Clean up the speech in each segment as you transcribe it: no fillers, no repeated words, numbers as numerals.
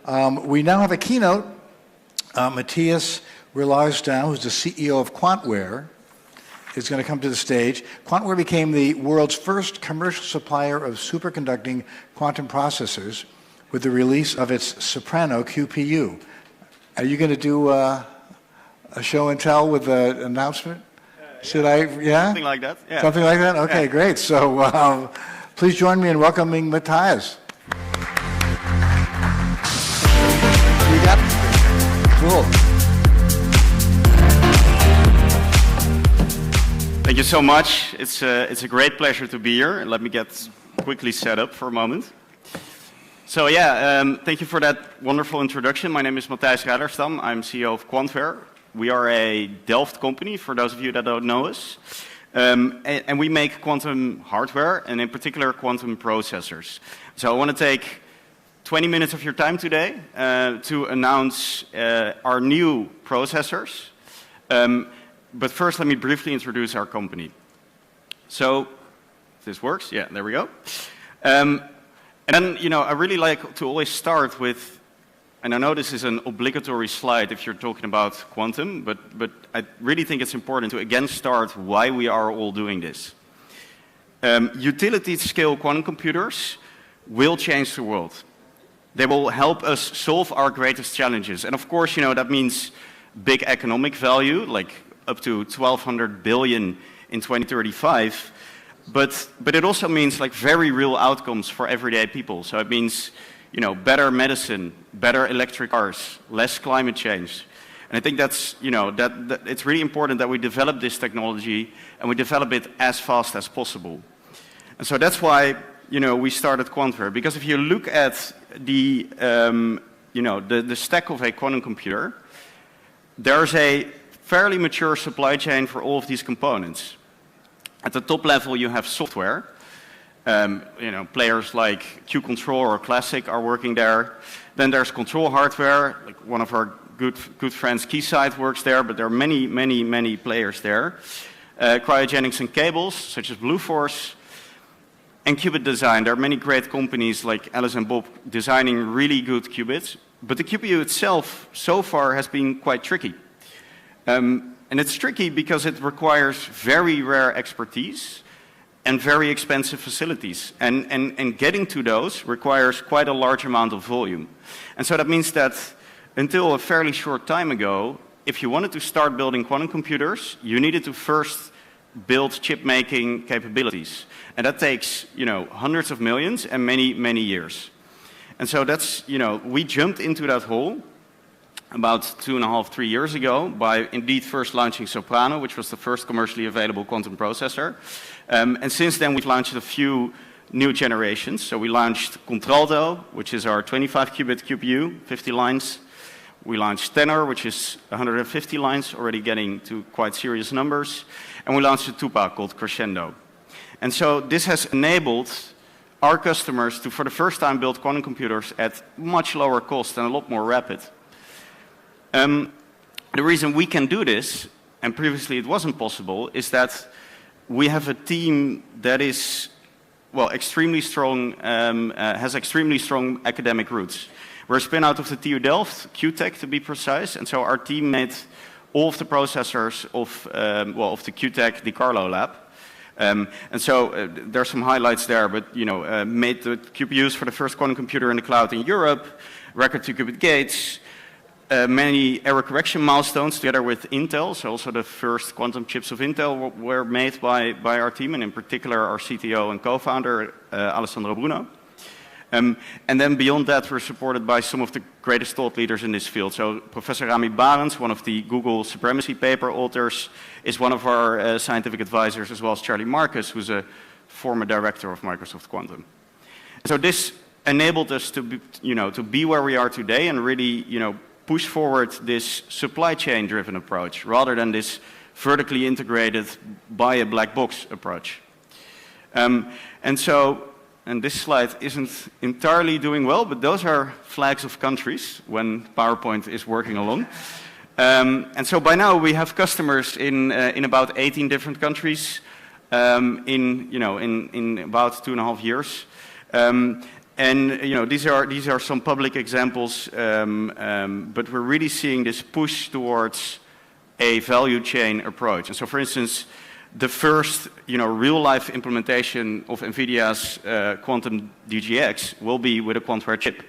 We now have a keynote. Matthijs Rijlaarsdam, who's the CEO of Quantware, is going to come to the stage. Quantware became the world's first commercial supplier of superconducting quantum processors with the release of its Soprano QPU. Are you going to do a show and tell with an announcement? Should I? Yeah? Something like that. Yeah. Something like that? Okay, great. So please join me in welcoming Matthijs. You got it? Cool. Thank you so much. It's a great pleasure to be here. Let me get quickly set up for a moment. So thank you for that wonderful introduction. My name is Matthijs Rijlaarsdam. I'm CEO of Quantware. We are a Delft company, for those of you that don't know us. And we make quantum hardware, and in particular quantum processors. So I want to take 20 minutes of your time today to announce our new processors. But first, let me briefly introduce our company. So, if this works, yeah, there we go. And then, I really like to always start with, and I know this is an obligatory slide if you're talking about quantum, but I really think it's important to again start why we are all doing this. Utility-scale quantum computers will change the world. They will help us solve our greatest challenges. And of course, that means big economic value, like up to 1,200 billion in 2035. But it also means like very real outcomes for everyday people. So it means, better medicine, better electric cars, less climate change. And I think that's, that it's really important that we develop this technology and we develop it as fast as possible. And so that's why, we started Quantware. Because if you look at the stack of a quantum computer, there's a fairly mature supply chain for all of these components. At the top level, you have software. Players like Q-Control or Classic are working there. Then there's control hardware. Like one of our good friends, Keysight, works there, but there are many players there. Cryogenics and cables, such as Blueforce. And qubit design. There are many great companies like Alice and Bob designing really good qubits. But the QPU itself, so far, has been quite tricky. And it's tricky because it requires very rare expertise and very expensive facilities. And getting to those requires quite a large amount of volume. And so that means that until a fairly short time ago, if you wanted to start building quantum computers, you needed to first build chip-making capabilities. And that takes, hundreds of millions and many years. And so that's, we jumped into that hole about 2.5, 3 years ago by indeed first launching Soprano, which was the first commercially available quantum processor. And since then, we've launched a few new generations. So we launched Contralto, which is our 25-qubit QPU, 50 lines. We launched Tenor, which is 150 lines, already getting to quite serious numbers. And we launched a Tupa called Crescendo. And so this has enabled our customers to, for the first time, build quantum computers at much lower cost and a lot more rapid. The reason we can do this, and previously it wasn't possible, is that we have a team that is, extremely strong, has extremely strong academic roots. We're a spin out of the TU Delft, QTech to be precise, and so our team made all of the processors of the QTech DiCarlo lab. And so there's some highlights there, but made the QPUs for the first quantum computer in the cloud in Europe, record 2-qubit gates, many error correction milestones together with Intel. So also the first quantum chips of Intel were made by our team, and in particular our CTO and co-founder, Alessandro Bruno. And then beyond that, we're supported by some of the greatest thought leaders in this field. So Professor Rami Barens, one of the Google supremacy paper authors, is one of our scientific advisors, as well as Charlie Marcus, who's a former director of Microsoft Quantum. So this enabled us to be where we are today and really, push forward this supply chain driven approach rather than this vertically integrated by a black box approach. And this slide isn't entirely doing well, but those are flags of countries when PowerPoint is working along. And so by now we have customers in about 18 different countries in about 2.5 years. And these are some public examples, but we're really seeing this push towards a value chain approach. And so, for instance, the first real-life implementation of NVIDIA's quantum DGX will be with a Quantware chip.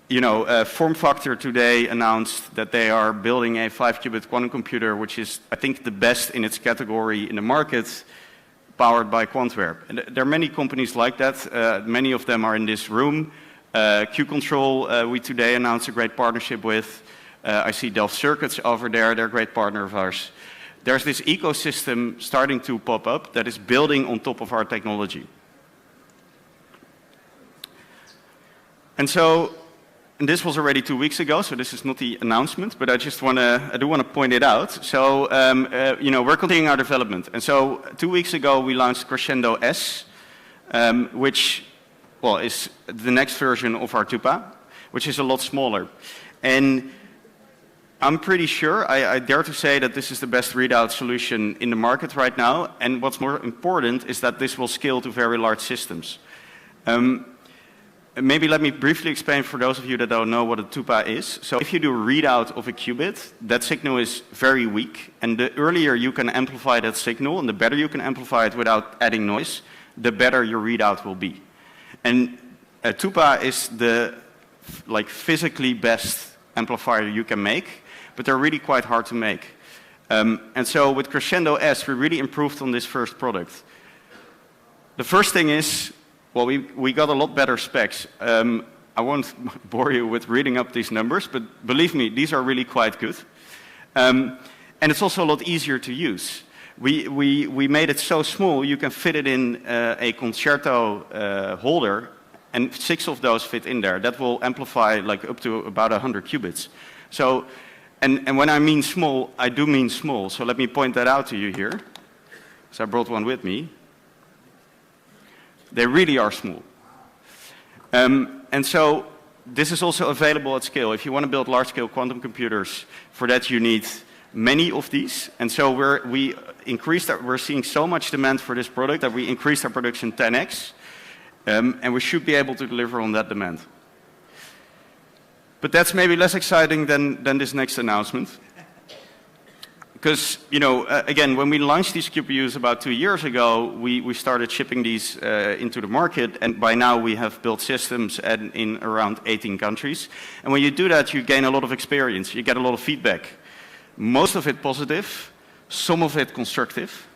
FormFactor today announced that they are building a 5-qubit quantum computer, which is, I think, the best in its category in the market, powered by Quantware. And there are many companies like that. Many of them are in this room. Q-Control, we today announced a great partnership with. I see Delft Circuits over there. They're a great partner of ours. There's this ecosystem starting to pop up that is building on top of our technology. And this was already 2 weeks ago, so this is not the announcement, but I do want to point it out. So, we're continuing our development. And so 2 weeks ago, we launched Crescendo S, which, is the next version of our TUPA, which is a lot smaller. And I'm pretty sure, I dare to say that this is the best readout solution in the market right now. And what's more important is that this will scale to very large systems. Maybe let me briefly explain for those of you that don't know what a TUPA is. So if you do a readout of a qubit, that signal is very weak. And the earlier you can amplify that signal, and the better you can amplify it without adding noise, the better your readout will be. And a TUPA is the physically best amplifier you can make, but they're really quite hard to make. And so with Crescendo S, we really improved on this first product. The first thing is, we got a lot better specs. I won't bore you with reading up these numbers, but believe me, these are really quite good. And it's also a lot easier to use. We made it so small, you can fit it in a concerto holder, and 6 of those fit in there. That will amplify up to about 100 qubits. So, and when I mean small, I do mean small. So let me point that out to you here. So I brought one with me. They really are small. And so this is also available at scale. If you want to build large-scale quantum computers, for that you need many of these. And so we're seeing so much demand for this product that we increased our production 10x. And we should be able to deliver on that demand. But that's maybe less exciting than this next announcement. Because, again, when we launched these QPUs about 2 years ago, we started shipping these into the market, and by now we have built systems in around 18 countries. And when you do that, you gain a lot of experience. You get a lot of feedback. Most of it positive, some of it constructive.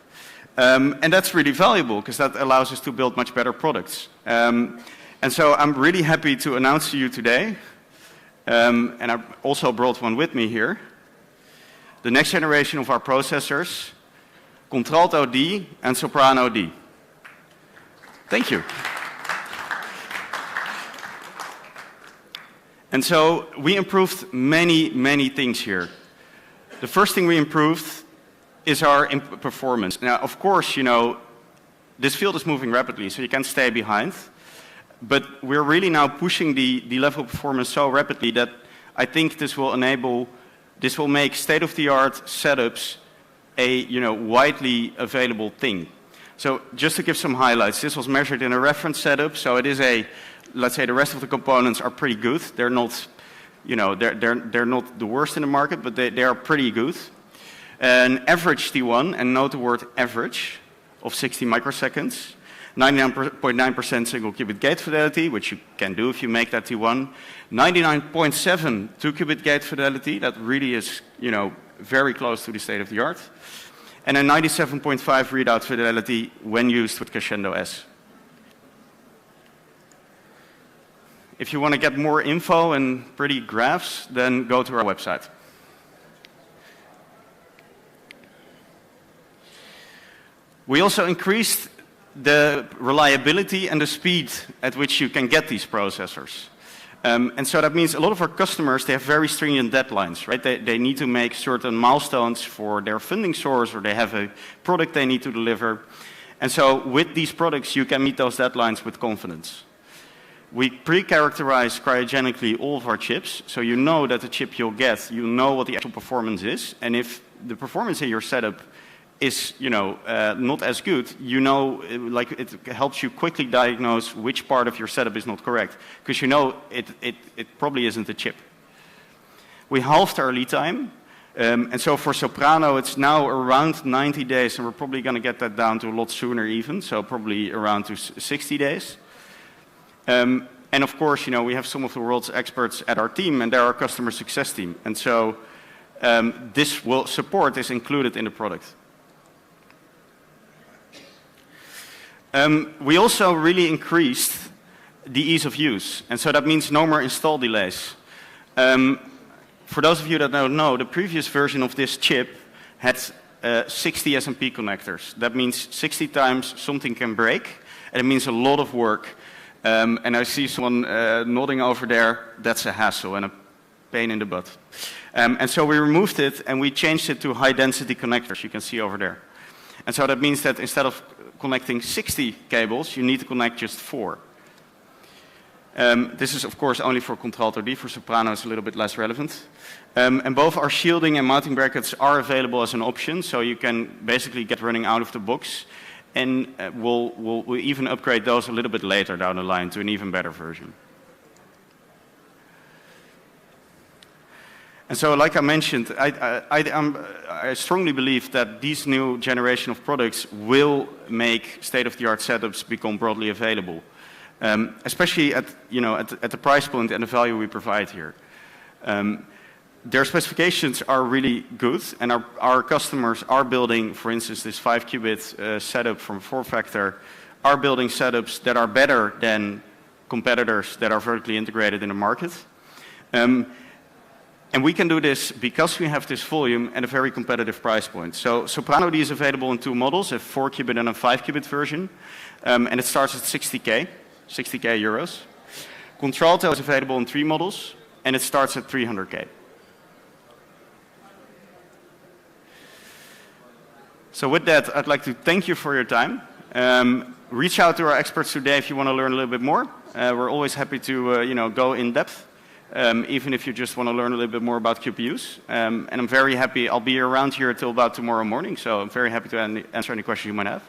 And that's really valuable, because that allows us to build much better products. And so I'm really happy to announce to you today, and I also brought one with me here, the next generation of our processors, Contralto D and Soprano D. Thank you. And so we improved many things here. The first thing we improved is our performance. Now, of course, this field is moving rapidly, so you can't stay behind. But we're really now pushing the level of performance so rapidly that I think this will make state-of-the-art setups a widely available thing. So just to give some highlights, this was measured in a reference setup. So it is let's say the rest of the components are pretty good. They're not, they're not the worst in the market, but they are pretty good. An average T1, and note the word average, of 60 microseconds. 99.9% single qubit gate fidelity, which you can do if you make that T1. 99.7 2-qubit gate fidelity, that really is, very close to the state of the art. And a 97.5 readout fidelity when used with Crescendo S. If you want to get more info and pretty graphs, then go to our website. We also increased the reliability and the speed at which you can get these processors. And so that means a lot of our customers, they have very stringent deadlines, right? They need to make certain milestones for their funding source, or they have a product they need to deliver. And so with these products, you can meet those deadlines with confidence. We pre-characterize cryogenically all of our chips, so you know that the chip you'll get, you know what the actual performance is. And if the performance in your setup is, not as good, like it helps you quickly diagnose which part of your setup is not correct, because it probably isn't the chip. We halved our lead time, and so for Soprano it's now around 90 days, and we're probably going to get that down to a lot sooner even, so probably around to 60 days. And of course, we have some of the world's experts at our team, and they're our customer success team, and so this support is included in the product. We also really increased the ease of use, and so that means no more install delays. For those of you that don't know, the previous version of this chip had 60 SMP connectors. That means 60 times something can break, and it means a lot of work. And I see someone nodding over there. That's a hassle and a pain in the butt. And so we removed it, and we changed it to high-density connectors, you can see over there. And so that means that instead of connecting 60 cables, you need to connect just 4. This is, of course, only for Contralto D. For Soprano, it's a little bit less relevant. And both our shielding and mounting brackets are available as an option, so you can basically get running out of the box. And we'll even upgrade those a little bit later down the line to an even better version. And so, like I mentioned, I strongly believe that these new generation of products will make state-of-the-art setups become broadly available. Especially at the price point and the value we provide here. Their specifications are really good, and our customers are building, for instance, this 5-qubit setup from 4-factor, are building setups that are better than competitors that are vertically integrated in the market. And we can do this because we have this volume at a very competitive price point. So Soprano D is available in 2 models, a 4-qubit and a 5-qubit version, and it starts at 60K euros. Contralto is available in 3 models, and it starts at 300K. So with that, I'd like to thank you for your time. Reach out to our experts today if you want to learn a little bit more. We're always happy to go in depth, even if you just want to learn a little bit more about QPUs. And I'm very happy. I'll be around here until about tomorrow morning, so I'm very happy to answer any questions you might have.